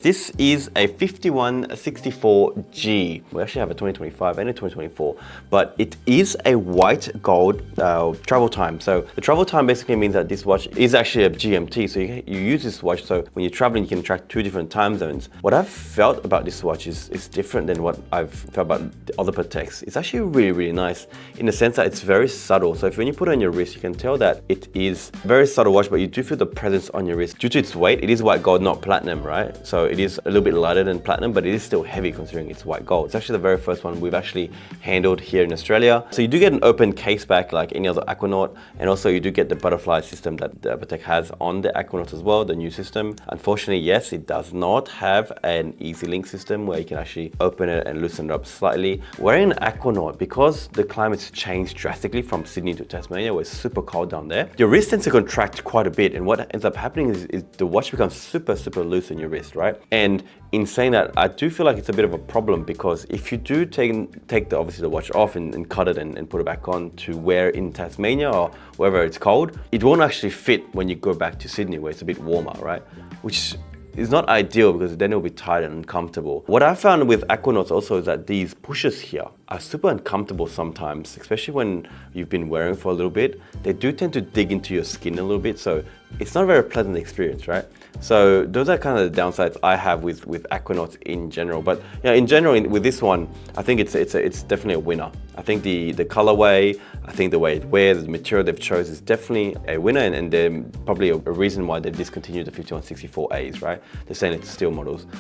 This is a 5164G. We actually have a 2025 and a 2024, but it is a white gold travel time. So the travel time basically means that this watch is actually a GMT. So you use this watch, so when you're traveling, you can track two different time zones. What I've felt about this watch is different than what I've felt about the other Pateks. It's actually really, really nice in the sense that it's very subtle. So when you put it on your wrist, you can tell that it is a very subtle watch, but you do feel the presence on your wrist. Due to its weight, it is white gold, not platinum, right? So it is a little bit lighter than platinum, but it is still heavy considering it's white gold. It's actually the very first one we've actually handled here in Australia. So you do get an open case back like any other Aquanaut, and also you do get the butterfly system that the Patek has on the Aquanaut as well, the new system. Unfortunately, yes, it does not have an easy link system where you can actually open it and loosen it up slightly. Wearing an Aquanaut, because the climate's changed drastically from Sydney to Tasmania, where it's super cold down there, your wrist tends to contract quite a bit, and what ends up happening is the watch becomes super loose in your wrist, right? And in saying that, I do feel like it's a bit of a problem, because if you do take obviously the watch off and cut it and put it back on to wear in Tasmania or wherever it's cold, it won't actually fit when you go back to Sydney where it's a bit warmer, right? Which is not ideal, because then it'll be tight and uncomfortable. What I found with Aquanauts also is that these pushes here are super uncomfortable sometimes, especially when you've been wearing for a little bit. They do tend to dig into your skin a little bit, so it's not a very pleasant experience, right? So those are kind of the downsides I have with Aquanauts in general. But yeah, in general, with this one, I think it's definitely a winner. I think the colorway, I think the way it wears, the material they've chosen is definitely a winner, and probably a reason why they've discontinued the 5164As, right? They're saying it's steel models.